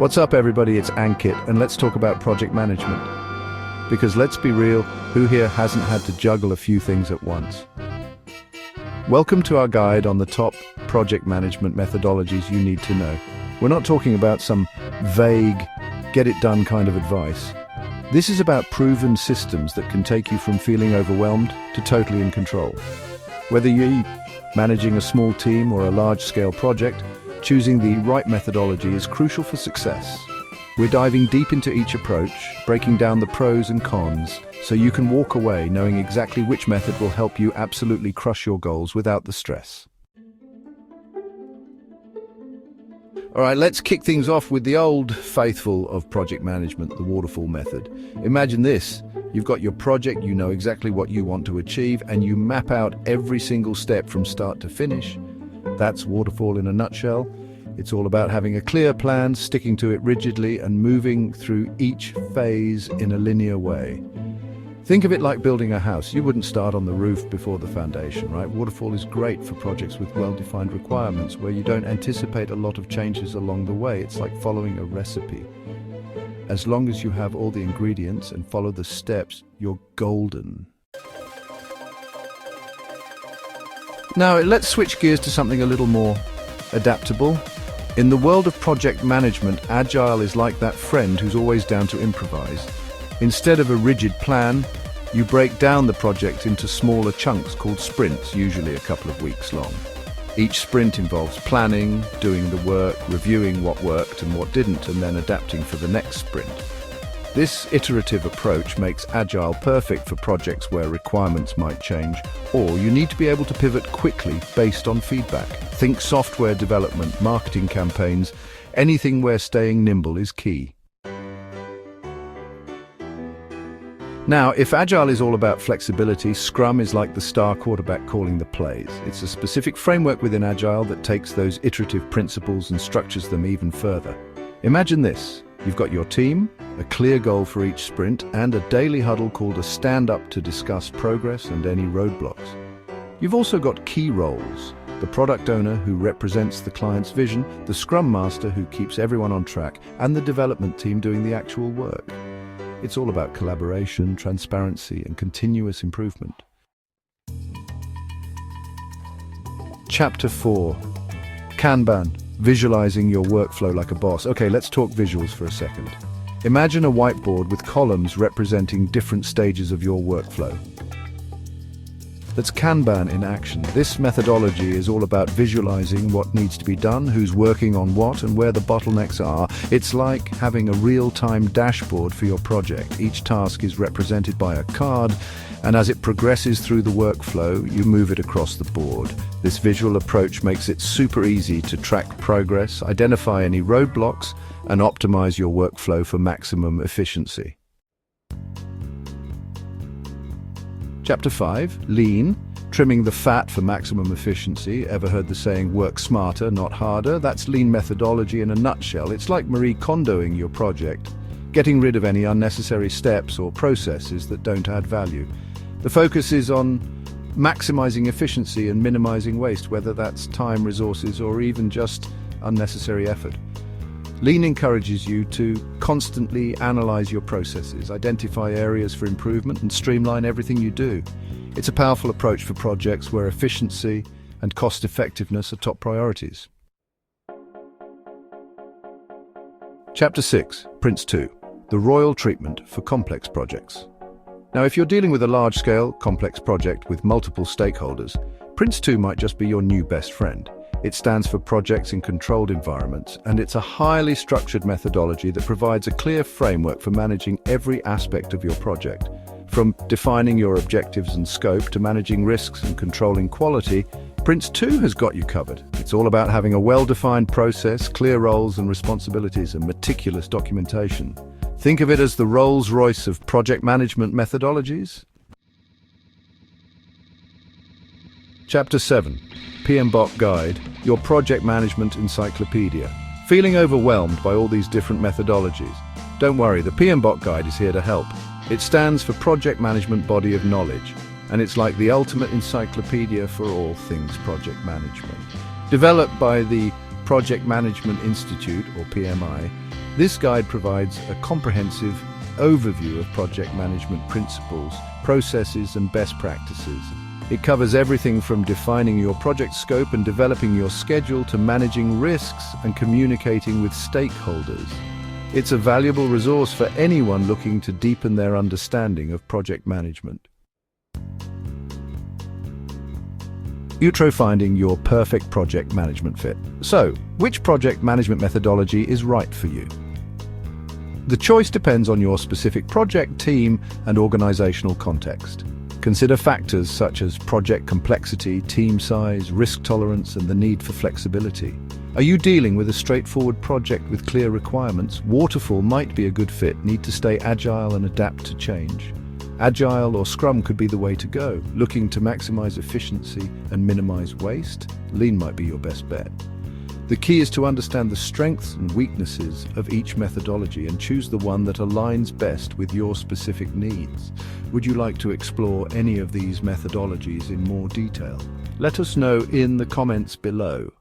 What's up, everybody? It's Ankit, and let's talk about project management. Because let's be real, who here hasn't had to juggle a few things at once? Welcome to our guide on the top project management methodologies you need to know. We're not talking about some vague, get-it-done kind of advice. This is about proven systems that can take you from feeling overwhelmed to totally in control. Whether you're managing a small team or a large-scale project, choosing the right methodology is crucial for success. We're diving deep into each approach, breaking down the pros and cons, so you can walk away knowing exactly which method will help you absolutely crush your goals without the stress. All right, let's kick things off with the old faithful of project management, the Waterfall method. Imagine this. You've got your project, you know exactly what you want to achieve, and you map out every single step from start to finish. That's Waterfall in a nutshell. It's all about having a clear plan, sticking to it rigidly, and moving through each phase in a linear way. Think of it like building a house. You wouldn't start on the roof before the foundation, right? Waterfall is great for projects with well-defined requirements where you don't anticipate a lot of changes along the way. It's like following a recipe. As long as you have all the ingredients and follow the steps, you're golden. Now, let's switch gears to something a little more adaptable. In the world of project management, Agile is like that friend who's always down to improvise. Instead of a rigid plan, you break down the project into smaller chunks called sprints, usually a couple of weeks long. Each sprint involves planning, doing the work, reviewing what worked and what didn't, and then adapting for the next sprint. This iterative approach makes Agile perfect for projects where requirements might change, or you need to be able to pivot quickly based on feedback. Think software development, marketing campaigns, anything where staying nimble is key. Now, if Agile is all about flexibility, Scrum is like the star quarterback calling the plays. It's a specific framework within Agile that takes those iterative principles and structures them even further. Imagine this. You've got your team, a clear goal for each sprint, and a daily huddle called a stand-up to discuss progress and any roadblocks. You've also got key roles: the product owner who represents the client's vision, the Scrum Master who keeps everyone on track, and the development team doing the actual work. It's all about collaboration, transparency, and continuous improvement. Chapter 4. Kanban. Visualizing your workflow like a boss. Okay, let's talk visuals for a second. Imagine a whiteboard with columns representing different stages of your workflow. That's Kanban in action. This methodology is all about visualizing what needs to be done, who's working on what, and where the bottlenecks are. It's like having a real-time dashboard for your project. Each task is represented by a card, and as it progresses through the workflow, you move it across the board. This visual approach makes it super easy to track progress, identify any roadblocks, and optimize your workflow for maximum efficiency. Chapter 5, Lean, trimming the fat for maximum efficiency. Ever heard the saying, work smarter, not harder? That's Lean methodology in a nutshell. It's like Marie Kondoing your project, getting rid of any unnecessary steps or processes that don't add value. The focus is on maximizing efficiency and minimizing waste, whether that's time, resources, or even just unnecessary effort. Lean encourages you to constantly analyze your processes, identify areas for improvement, and streamline everything you do. It's a powerful approach for projects where efficiency and cost-effectiveness are top priorities. Chapter 6, Prince 2, the royal treatment for complex projects. Now, if you're dealing with a large-scale, complex project with multiple stakeholders, Prince 2 might just be your new best friend. It stands for Projects in Controlled Environments, and it's a highly structured methodology that provides a clear framework for managing every aspect of your project. From defining your objectives and scope to managing risks and controlling quality, Prince 2 has got you covered. It's all about having a well-defined process, clear roles and responsibilities, and meticulous documentation. Think of it as the Rolls-Royce of project management methodologies. Chapter 7. PMBOK Guide, your project management encyclopedia. Feeling overwhelmed by all these different methodologies? Don't worry, the PMBOK Guide is here to help. It stands for Project Management Body of Knowledge, and it's like the ultimate encyclopedia for all things project management. Developed by the Project Management Institute, or PMI, This guide provides a comprehensive overview of project management principles, processes, and best practices. It covers everything from defining your project scope and developing your schedule to managing risks and communicating with stakeholders. It's a valuable resource for anyone looking to deepen their understanding of project management. Finding your perfect project management fit. So, which project management methodology is right for you? The choice depends on your specific project, team, and organizational context. Consider factors such as project complexity, team size, risk tolerance, and the need for flexibility. Are you dealing with a straightforward project with clear requirements? Waterfall might be a good fit. Need to stay agile and adapt to change. Agile or Scrum could be the way to go. Looking to maximize efficiency and minimize waste? Lean might be your best bet. The key is to understand the strengths and weaknesses of each methodology and choose the one that aligns best with your specific needs. Would you like to explore any of these methodologies in more detail? Let us know in the comments below.